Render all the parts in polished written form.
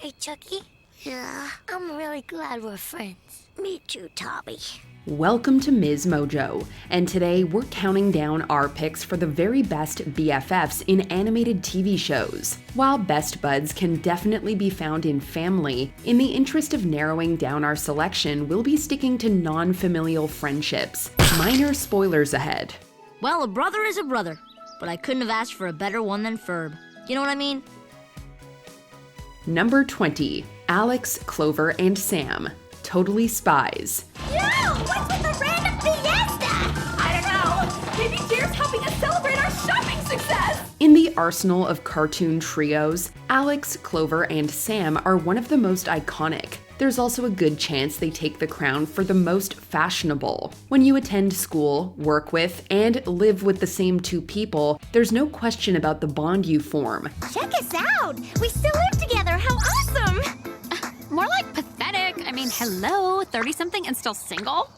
Hey, Chucky? Yeah, I'm really glad we're friends. Me too, Tommy. Welcome to MsMojo, and today we're counting down our picks for the very best BFFs in animated TV shows. While best buds can definitely be found in family, in the interest of narrowing down our selection, we'll be sticking to non-familial friendships. Minor spoilers ahead. Well, a brother is a brother, but I couldn't have asked for a better one than Ferb. You know what I mean? Number 20, Alex, Clover, and Sam. Totally Spies. Yo! What's with the random fiesta? I don't know. Maybe Deer's helping us celebrate our shopping success. In the arsenal of cartoon trios, Alex, Clover, and Sam are one of the most iconic. There's also a good chance they take the crown for the most fashionable. When you attend school, work with, and live with the same two people, there's no question about the bond you form. Check us out! We still live together! How awesome! More like pathetic. I mean, hello, 30-something and still single?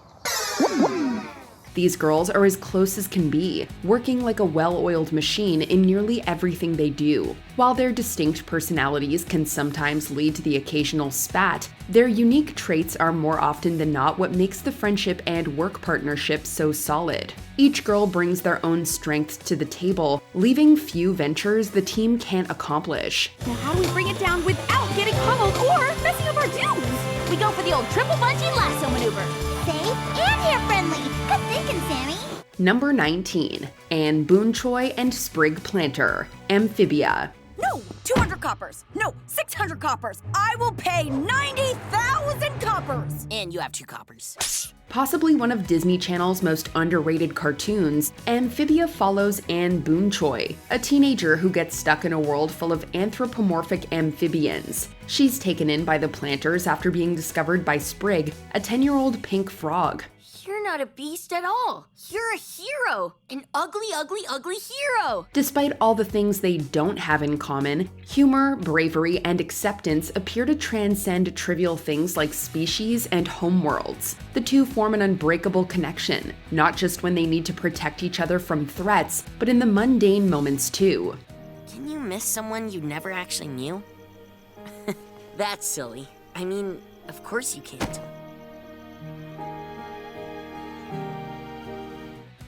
These girls are as close as can be, working like a well-oiled machine in nearly everything they do. While their distinct personalities can sometimes lead to the occasional spat, their unique traits are more often than not what makes the friendship and work partnership so solid. Each girl brings their own strengths to the table, leaving few ventures the team can't accomplish. Now how do we bring it down without getting pummeled or messing up our dunes? We go for the old triple bungee lasso maneuver. Safe and hair-friendly. Good thinking, Sammy. Number 19, Anne Boonchoy and Sprig Planter, Amphibia. No, 200 coppers. No, 600 coppers. I will pay 90,000 coppers. And you have 2 coppers. Possibly one of Disney Channel's most underrated cartoons, Amphibia follows Anne Boonchoy, a teenager who gets stuck in a world full of anthropomorphic amphibians. She's taken in by the planters after being discovered by Sprig, a 10-year-old pink frog. You're not a beast at all. You're a hero. An ugly, ugly, ugly hero. Despite all the things they don't have in common, humor, bravery, and acceptance appear to transcend trivial things like species and homeworlds. The two form an unbreakable connection, not just when they need to protect each other from threats, but in the mundane moments too. Can you miss someone you never actually knew? That's silly. I mean, of course you can't.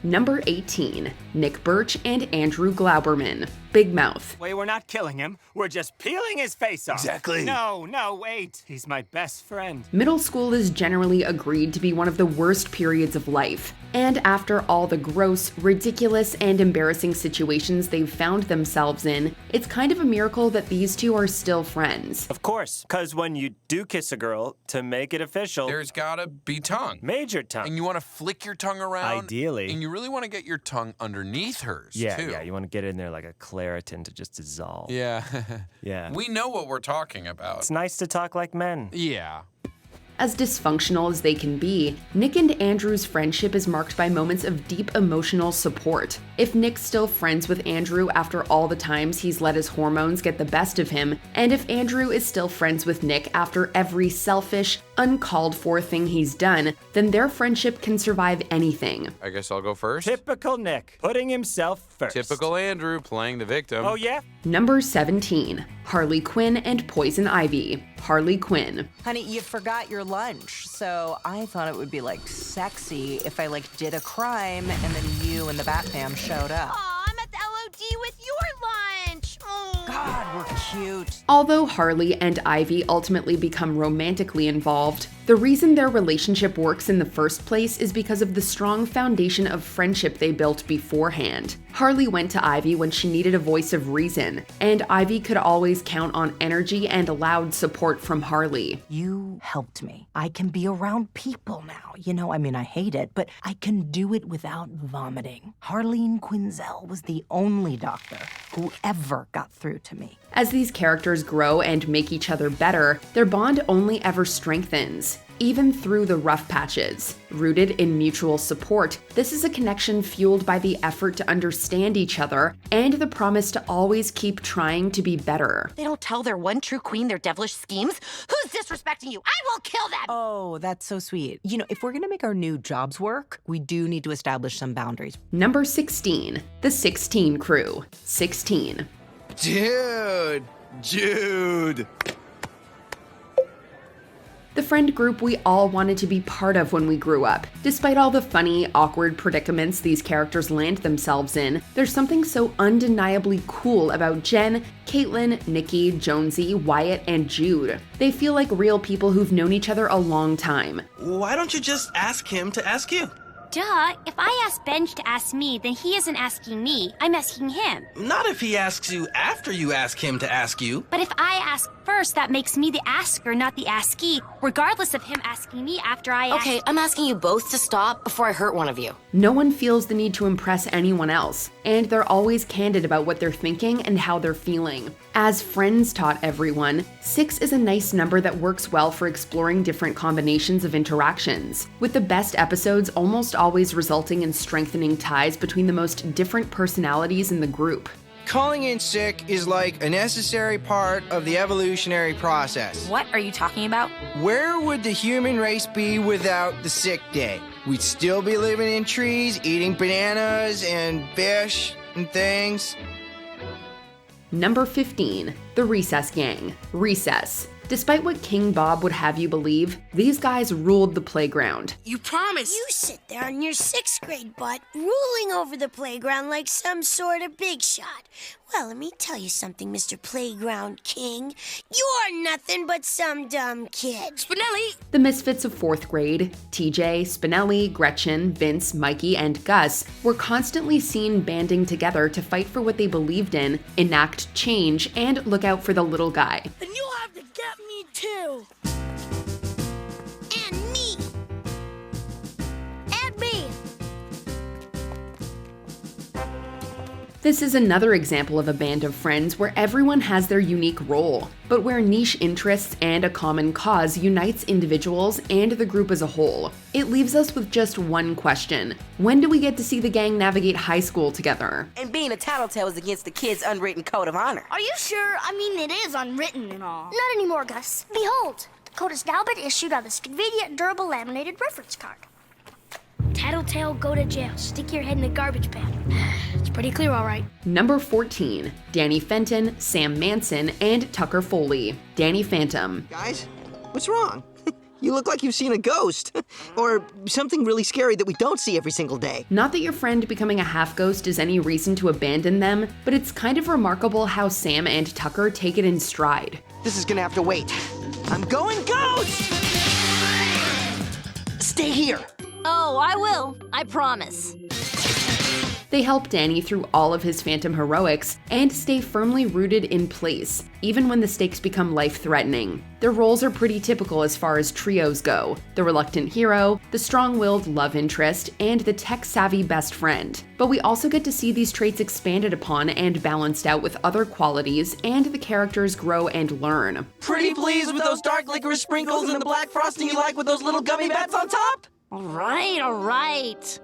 Number 18, Nick Birch and Andrew Glauberman, Big Mouth. Wait, we're not killing him. We're just peeling his face off. Exactly. No, wait. He's my best friend. Middle school is generally agreed to be one of the worst periods of life. And after all the gross, ridiculous, and embarrassing situations they've found themselves in, it's kind of a miracle that these two are still friends. Of course, because when you do kiss a girl, to make it official, There's gotta be tongue. major tongue. And you want to flick your tongue around. Ideally. And you really want to get your tongue underneath hers, too. Yeah, you want to get in there like a Claritin to just dissolve. Yeah. Yeah. We know what we're talking about. It's nice to talk like men. Yeah. As dysfunctional as they can be, Nick and Andrew's friendship is marked by moments of deep emotional support. If Nick's still friends with Andrew after all the times he's let his hormones get the best of him, and if Andrew is still friends with Nick after every selfish, uncalled for thing he's done, then their friendship can survive anything. I guess I'll go first. Typical Nick, putting himself first. Typical Andrew playing the victim. Oh, yeah? Number 17, Harley Quinn and Poison Ivy, Harley Quinn. Honey, you forgot your lunch, so I thought it would be like sexy if I did a crime and then you and the Bat Fam showed up. Aw, I'm at the LOD with your lunch. Oh. God, we're cute. Although Harley and Ivy ultimately become romantically involved, the reason their relationship works in the first place is because of the strong foundation of friendship they built beforehand. Harley went to Ivy when she needed a voice of reason, and Ivy could always count on energy and loud support from Harley. You helped me. I can be around people now. I hate it, but I can do it without vomiting. Harleen Quinzel was the only doctor who ever got through to me. As these characters grow and make each other better, their bond only ever strengthens. Even through the rough patches. Rooted in mutual support, this is a connection fueled by the effort to understand each other and the promise to always keep trying to be better. They don't tell their one true queen their devilish schemes? Who's disrespecting you? I will kill them! Oh, that's so sweet. If we're gonna make our new jobs work, we do need to establish some boundaries. Number 16, the 16 Crew, 16. Dude! the friend group we all wanted to be part of when we grew up. Despite all the funny, awkward predicaments these characters land themselves in, there's something so undeniably cool about Jen, Caitlin, Nikki, Jonesy, Wyatt, and Jude. They feel like real people who've known each other a long time. Why don't you just ask him to ask you? Duh, if I ask Benj to ask me, then he isn't asking me, I'm asking him. Not if he asks you after you ask him to ask you. But if I ask first, that makes me the asker, not the askee, regardless of him asking me after I ask. Okay, I'm asking you both to stop before I hurt one of you. No one feels the need to impress anyone else, and they're always candid about what they're thinking and how they're feeling. As Friends taught everyone, 6 is a nice number that works well for exploring different combinations of interactions, with the best episodes almost always resulting in strengthening ties between the most different personalities in the group. Calling in sick is like a necessary part of the evolutionary process. What are you talking about? Where would the human race be without the sick day? We'd still be living in trees, eating bananas and fish and things. Number 15, the Recess Gang. Recess. Despite what King Bob would have you believe, these guys ruled the playground. You promise? You sit there on your 6th grade butt, ruling over the playground like some sort of big shot. Well, let me tell you something, Mr. Playground King. You're nothing but some dumb kid. Spinelli! The misfits of 4th grade, TJ, Spinelli, Gretchen, Vince, Mikey, and Gus, were constantly seen banding together to fight for what they believed in, enact change, and look out for the little guy. Then you'll have to get me too. And me. And me. This is another example of a band of friends where everyone has their unique role, but where niche interests and a common cause unites individuals and the group as a whole. It leaves us with just one question. When do we get to see the gang navigate high school together? And being a tattletale is against the kids' unwritten code of honor. Are you sure? I mean, it is unwritten and all. Not anymore, Gus. Behold, the code has now been issued on this convenient, durable, laminated reference card. Tattletale, go to jail. Stick your head in the garbage pan. It's pretty clear, all right. Number 14, Danny Fenton, Sam Manson, and Tucker Foley. Danny Phantom. Guys, what's wrong? You look like you've seen a ghost. Or something really scary that we don't see every single day. Not that your friend becoming a half-ghost is any reason to abandon them, but it's kind of remarkable how Sam and Tucker take it in stride. This is gonna have to wait. I'm going ghost! Stay here. Oh, I will. I promise. They help Danny through all of his phantom heroics and stay firmly rooted in place, even when the stakes become life-threatening. Their roles are pretty typical as far as trios go: the reluctant hero, the strong-willed love interest, and the tech-savvy best friend. But we also get to see these traits expanded upon and balanced out with other qualities, and the characters grow and learn. Pretty pleased with those dark licorice sprinkles and the black frosting you like with those little gummy bats on top? All right.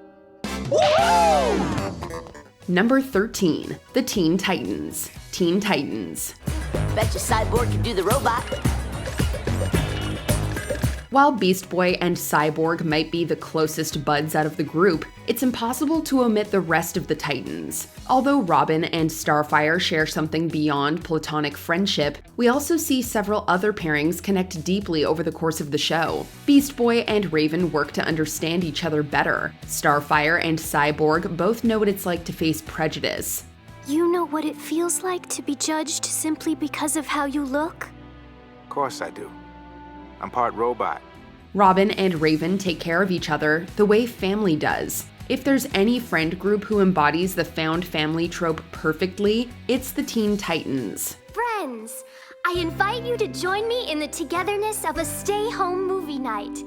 Woo! Number 13, the Teen Titans. Teen Titans. Bet your Cyborg can do the robot. While Beast Boy and Cyborg might be the closest buds out of the group, it's impossible to omit the rest of the Titans. Although Robin and Starfire share something beyond platonic friendship, we also see several other pairings connect deeply over the course of the show. Beast Boy and Raven work to understand each other better. Starfire and Cyborg both know what it's like to face prejudice. You know what it feels like to be judged simply because of how you look? Of course I do. I'm part robot. Robin and Raven take care of each other the way family does. If there's any friend group who embodies the found family trope perfectly, it's the Teen Titans. Friends, I invite you to join me in the togetherness of a stay-home movie night.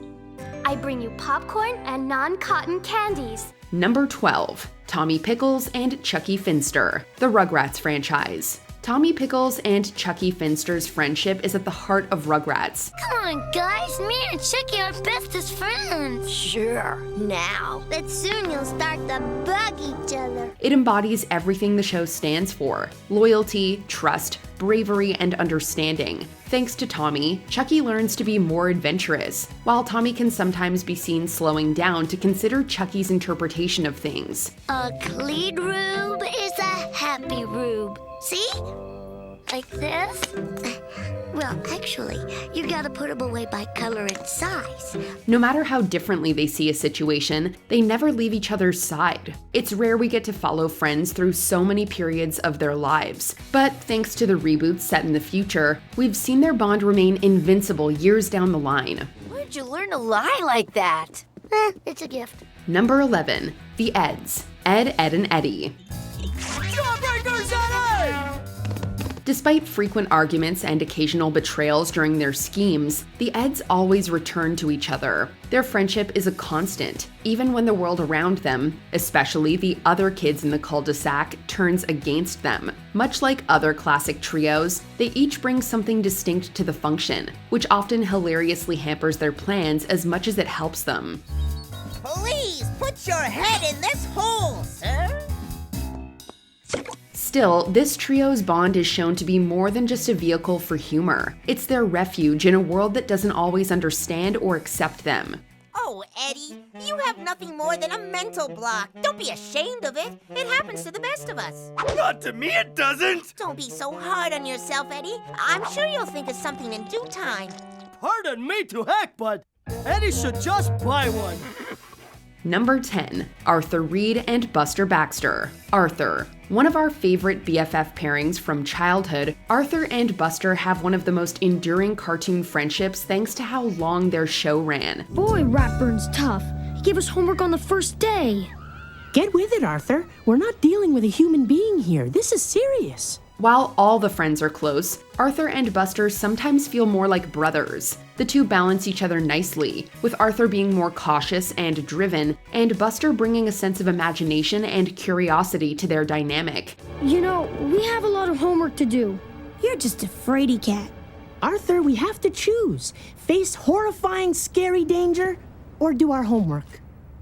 I bring you popcorn and non-cotton candies. Number 12, Tommy Pickles and Chucky Finster, the Rugrats franchise. Tommy Pickles and Chucky Finster's friendship is at the heart of Rugrats. Come on, guys. Me and Chucky are bestest friends. Sure. Now. But soon you'll start to bug each other. It embodies everything the show stands for: loyalty, trust, bravery, and understanding. Thanks to Tommy, Chucky learns to be more adventurous, while Tommy can sometimes be seen slowing down to consider Chucky's interpretation of things. A clean rube is a happy rube. See? Like this. Well, actually, you gotta put them away by color and size. No matter how differently they see a situation, they never leave each other's side. It's rare we get to follow friends through so many periods of their lives, but thanks to the reboots set in the future, we've seen their bond remain invincible years down the line. Where'd you learn to lie like that? It's a gift. Number 11, the Eds. Ed, Ed, and Eddie. Jawbreakers at Ed! Despite frequent arguments and occasional betrayals during their schemes, the Eds always return to each other. Their friendship is a constant, even when the world around them, especially the other kids in the cul-de-sac, turns against them. Much like other classic trios, they each bring something distinct to the function, which often hilariously hampers their plans as much as it helps them. Please put your head in this hole, sir. Still, this trio's bond is shown to be more than just a vehicle for humor. It's their refuge in a world that doesn't always understand or accept them. Oh, Eddie, you have nothing more than a mental block. Don't be ashamed of it. It happens to the best of us. Not to me, it doesn't! Don't be so hard on yourself, Eddie. I'm sure you'll think of something in due time. Pardon me to heck, but Eddie should just buy one. Number 10, Arthur Reed and Buster Baxter. Arthur. One of our favorite BFF pairings from childhood, Arthur and Buster have one of the most enduring cartoon friendships thanks to how long their show ran. Boy, Ratburn's tough. He gave us homework on the first day. Get with it, Arthur. We're not dealing with a human being here. This is serious. While all the friends are close, Arthur and Buster sometimes feel more like brothers. The two balance each other nicely, with Arthur being more cautious and driven, and Buster bringing a sense of imagination and curiosity to their dynamic. You know, we have a lot of homework to do. You're just a fraidy cat. Arthur, we have to choose. Face horrifying, scary danger, or do our homework.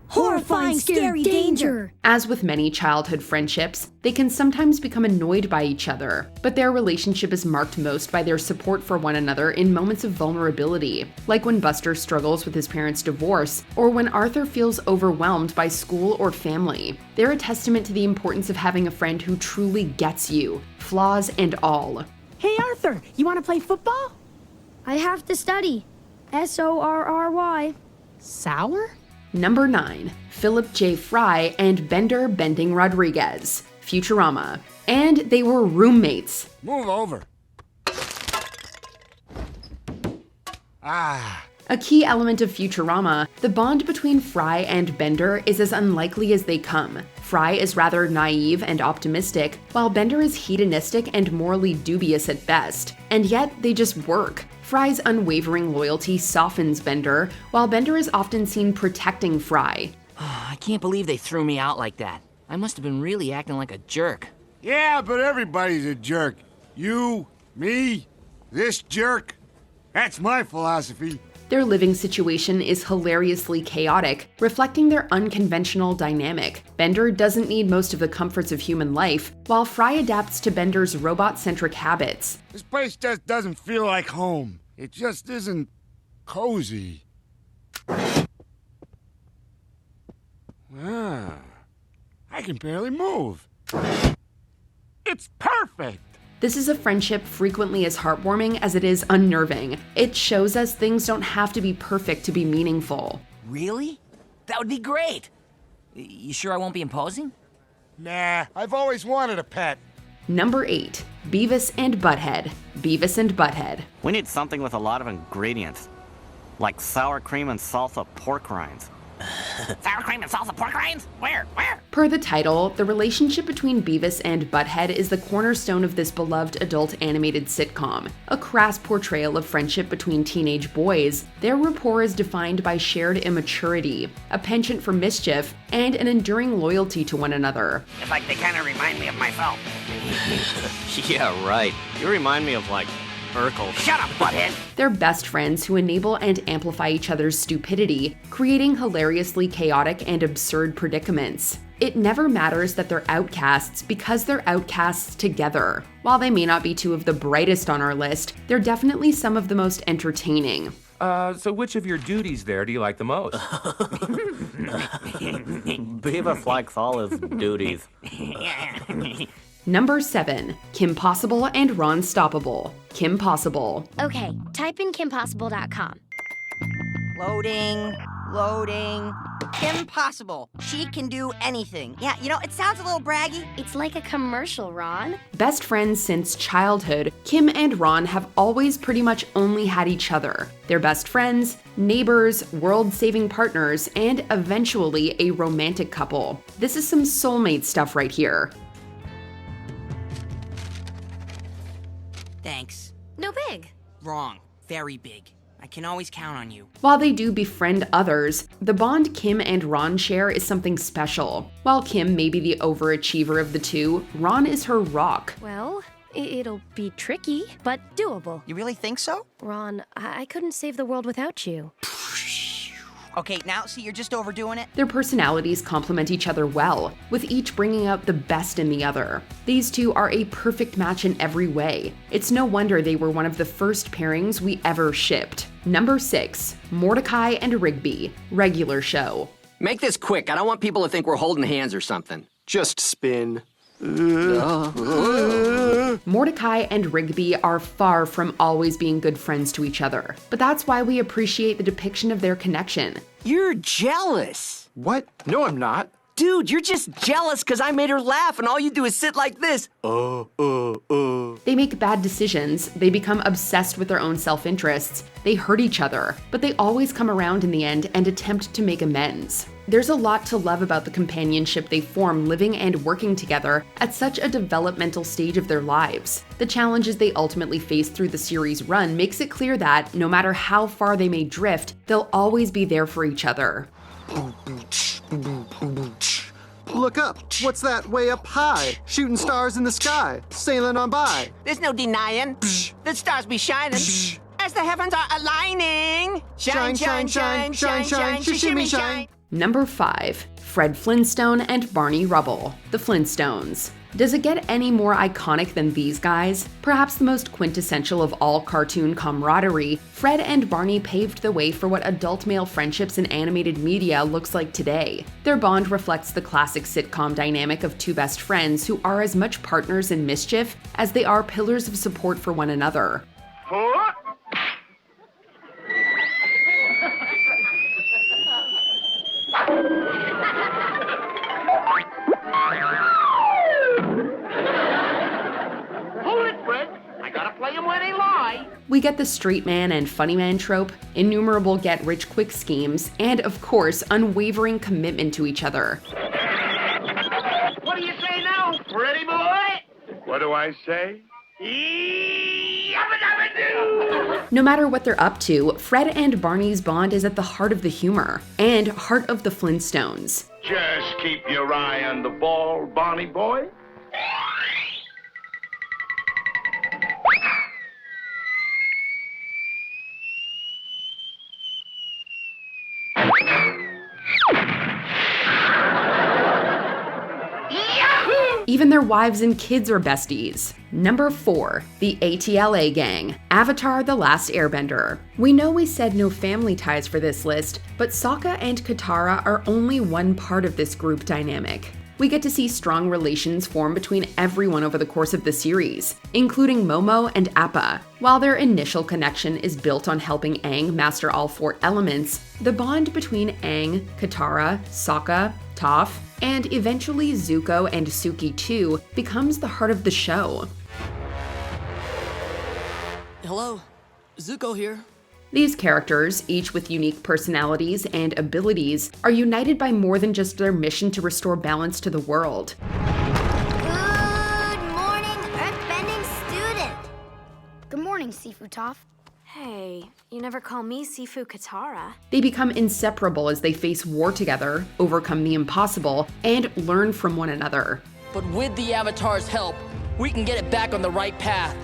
Horrifying, scary danger! As with many childhood friendships, they can sometimes become annoyed by each other, but their relationship is marked most by their support for one another in moments of vulnerability, like when Buster struggles with his parents' divorce, or when Arthur feels overwhelmed by school or family. They're a testament to the importance of having a friend who truly gets you, flaws and all. Hey Arthur, you want to play football? I have to study. SORRY. Sour? Number 9, Philip J. Fry and Bender Bending Rodriguez, Futurama. And they were roommates. Move over. A key element of Futurama, the bond between Fry and Bender is as unlikely as they come. Fry is rather naive and optimistic, while Bender is hedonistic and morally dubious at best. And yet, they just work. Fry's unwavering loyalty softens Bender, while Bender is often seen protecting Fry. I can't believe they threw me out like that. I must have been really acting like a jerk. Yeah, but everybody's a jerk. You, me, this jerk. That's my philosophy. Their living situation is hilariously chaotic, reflecting their unconventional dynamic. Bender doesn't need most of the comforts of human life, while Fry adapts to Bender's robot-centric habits. This place just doesn't feel like home. It just isn't cozy. I can barely move. It's perfect! This is a friendship frequently as heartwarming as it is unnerving. It shows us things don't have to be perfect to be meaningful. Really? That would be great! You sure I won't be imposing? Nah, I've always wanted a pet. Number 8, Beavis and Butthead. Beavis and Butthead. We need something with a lot of ingredients, like sour cream and salsa pork rinds. Sour cream and salsa pork rinds? Where? Per the title, the relationship between Beavis and Butthead is the cornerstone of this beloved adult animated sitcom. A crass portrayal of friendship between teenage boys, their rapport is defined by shared immaturity, a penchant for mischief, and an enduring loyalty to one another. It's like they kind of remind me of myself. Yeah, right. You remind me of, like, Urkel. Shut up, butthead! They're best friends who enable and amplify each other's stupidity, creating hilariously chaotic and absurd predicaments. It never matters that they're outcasts because they're outcasts together. While they may not be two of the brightest on our list, they're definitely some of the most entertaining. So which of your duties there do you like the most? Beavis likes all his duties. Number 7. Kim Possible and Ron Stoppable. Kim Possible. Okay, type in kimpossible.com. Loading. Kim Possible. She can do anything. Yeah, you know, it sounds a little braggy. It's like a commercial, Ron. Best friends since childhood, Kim and Ron have always pretty much only had each other. They're best friends, neighbors, world-saving partners, and eventually a romantic couple. This is some soulmate stuff right here. Thanks. No big. Wrong. Very big. I can always count on you. While they do befriend others, the bond Kim and Ron share is something special. While Kim may be the overachiever of the two, Ron is her rock. Well, it'll be tricky, but doable. You really think so? Ron, I couldn't save the world without you. Okay, now, see, you're just overdoing it. Their personalities complement each other well, with each bringing out the best in the other. These two are a perfect match in every way. It's no wonder they were one of the first pairings we ever shipped. Number 6. Mordecai and Rigby. Regular show. Make this quick. I don't want people to think we're holding hands or something. Just spin. Mordecai and Rigby are far from always being good friends to each other, but that's why we appreciate the depiction of their connection. You're jealous. What? No, I'm not. Dude, you're just jealous because I made her laugh and all you do is sit like this. They make bad decisions, they become obsessed with their own self-interests, they hurt each other, but they always come around in the end and attempt to make amends. There's a lot to love about the companionship they form living and working together at such a developmental stage of their lives. The challenges they ultimately face through the series' run makes it clear that, no matter how far they may drift, they'll always be there for each other. Look up. What's that way up high? Shooting stars in the sky, sailing on by. There's no denying. The stars be shining. As the heavens are aligning. Shine, shine, shine, shine, shine, shimmy, shine. Number 5. Fred Flintstone and Barney Rubble. The Flintstones. Does it get any more iconic than these guys? Perhaps the most quintessential of all cartoon camaraderie, Fred and Barney paved the way for what adult male friendships in animated media looks like today. Their bond reflects the classic sitcom dynamic of two best friends who are as much partners in mischief as they are pillars of support for one another. We get the straight man and funny man trope, innumerable get-rich-quick schemes, and of course, unwavering commitment to each other. What do you say now, pretty boy? What do I say? No matter what they're up to, Fred and Barney's bond is at the heart of the humor, and heart of the Flintstones. Just keep your eye on the ball, Barney boy. Even their wives and kids are besties. Number 4. The ATLA Gang. Avatar: The Last Airbender. We know we said no family ties for this list, but Sokka and Katara are only one part of this group dynamic. We get to see strong relations form between everyone over the course of the series, including Momo and Appa. While their initial connection is built on helping Aang master all 4 elements, the bond between Aang, Katara, Sokka, Toph, and eventually Zuko and Suki too becomes the heart of the show. Hello, Zuko here. These characters, each with unique personalities and abilities, are united by more than just their mission to restore balance to the world. Good morning, earthbending student. Good morning, Sifu Toph. Hey, you never call me Sifu Katara. They become inseparable as they face war together, overcome the impossible, and learn from one another. But with the Avatar's help, we can get it back on the right path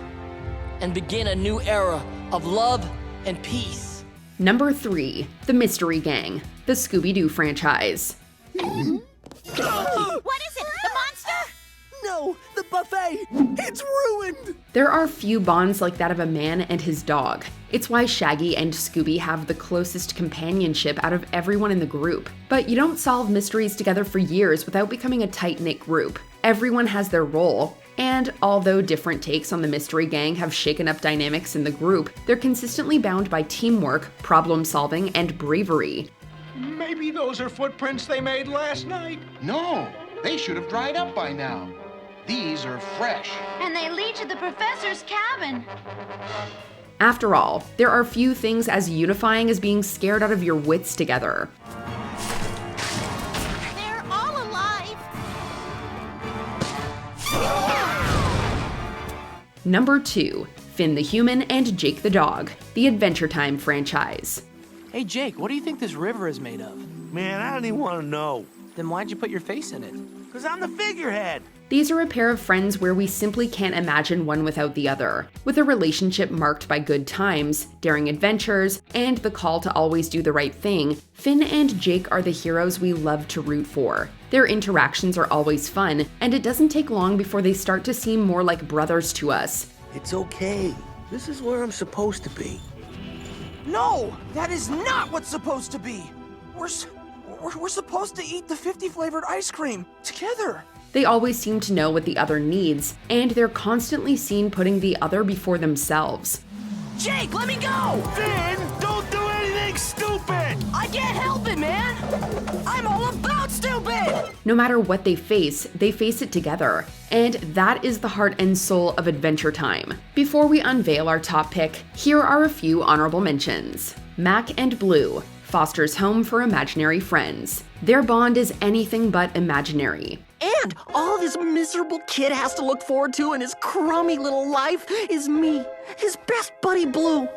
and begin a new era of love and peace. Number 3. The Mystery Gang. The Scooby-Doo franchise. What is it? The monster? No, the buffet! It's ruined! There are few bonds like that of a man and his dog. It's why Shaggy and Scooby have the closest companionship out of everyone in the group. But you don't solve mysteries together for years without becoming a tight-knit group. Everyone has their role, And although different takes on the Mystery Gang have shaken up dynamics in the group, they're consistently bound by teamwork, problem-solving, and bravery. Maybe those are footprints they made last night. No, they should have dried up by now. These are fresh. And they lead to the professor's cabin. After all, there are few things as unifying as being scared out of your wits together. They're all alive. Number 2. Finn the Human and Jake the Dog, the Adventure Time franchise. Hey Jake, what do you think this river is made of? Man, I don't even want to know. Then why'd you put your face in it? Because I'm the figurehead. These are a pair of friends where we simply can't imagine one without the other. With a relationship marked by good times, daring adventures, and the call to always do the right thing, Finn and Jake are the heroes we love to root for. Their interactions are always fun, and it doesn't take long before they start to seem more like brothers to us. It's okay. This is where I'm supposed to be. No, that is not what's supposed to be. We're supposed to eat the 50-flavored ice cream together. They always seem to know what the other needs, and they're constantly seen putting the other before themselves. Jake, let me go! Finn, don't do anything stupid! I can't help it, man! I'm all about stupid! No matter what they face it together. And that is the heart and soul of Adventure Time. Before we unveil our top pick, here are a few honorable mentions. Mac and Blue, Foster's home for imaginary friends. Their bond is anything but imaginary. And all this miserable kid has to look forward to in his crummy little life is me, his best buddy Blue.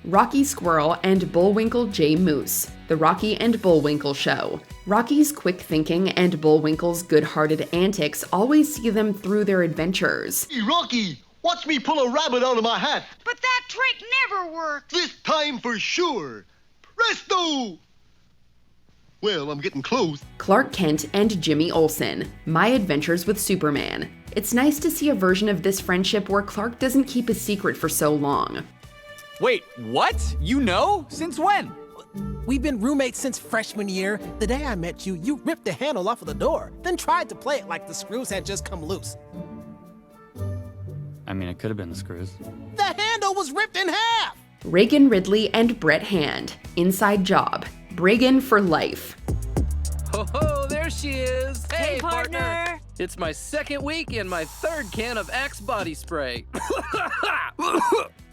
Rocky Squirrel and Bullwinkle J. Moose, The Rocky and Bullwinkle Show. Rocky's quick thinking and Bullwinkle's good-hearted antics always see them through their adventures. Hey, Rocky, watch me pull a rabbit out of my hat. But that trick never worked. This time for sure. Presto! Well, I'm getting close. Clark Kent and Jimmy Olsen, My Adventures with Superman. It's nice to see a version of this friendship where Clark doesn't keep a secret for so long. Wait, what? You know? Since when? We've been roommates since freshman year. The day I met you, you ripped the handle off of the door, then tried to play it like the screws had just come loose. I mean, it could have been the screws. The handle was ripped in half! Reagan Ridley and Brett Hand, Inside Job. Bregan for life. Ho, there she is. Hey, partner. It's my second week and my third can of Axe body spray.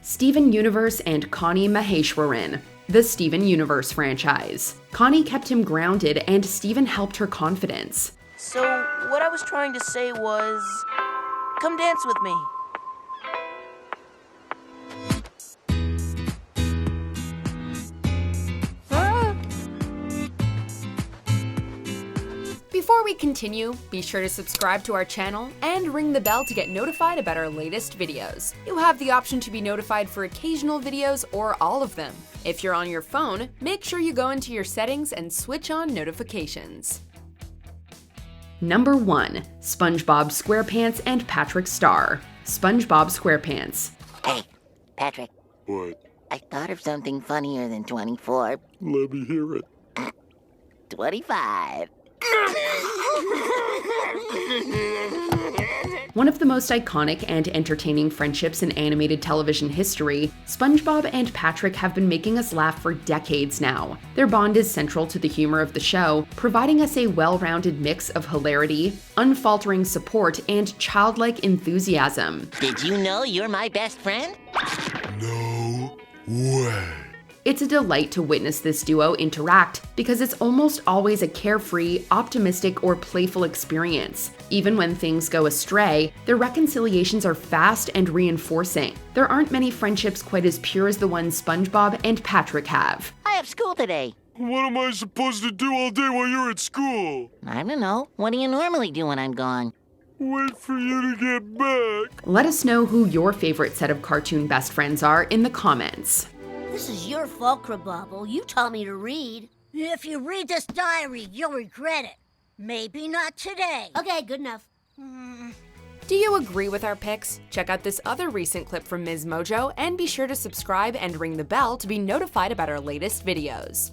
Steven Universe and Connie Maheshwaran, the Steven Universe franchise. Connie kept him grounded and Steven helped her confidence. So, what I was trying to say was, come dance with me. Before we continue, be sure to subscribe to our channel and ring the bell to get notified about our latest videos. You have the option to be notified for occasional videos or all of them. If you're on your phone, make sure you go into your settings and switch on notifications. Number 1. SpongeBob SquarePants and Patrick Star. SpongeBob SquarePants. Hey, Patrick. What? I thought of something funnier than 24. Let me hear it. 25. One of the most iconic and entertaining friendships in animated television history, SpongeBob and Patrick have been making us laugh for decades now. Their bond is central to the humor of the show, providing us a well-rounded mix of hilarity, unfaltering support, and childlike enthusiasm. Did you know you're my best friend? No way. It's a delight to witness this duo interact because it's almost always a carefree, optimistic, or playful experience. Even when things go astray, their reconciliations are fast and reinforcing. There aren't many friendships quite as pure as the ones SpongeBob and Patrick have. I have school today. What am I supposed to do all day while you're at school? I don't know. What do you normally do when I'm gone? Wait for you to get back. Let us know who your favorite set of cartoon best friends are in the comments. This is your fault, Krabobble. You taught me to read. If you read this diary, you'll regret it. Maybe not today. Okay, good enough. Do you agree with our picks? Check out this other recent clip from MsMojo and be sure to subscribe and ring the bell to be notified about our latest videos.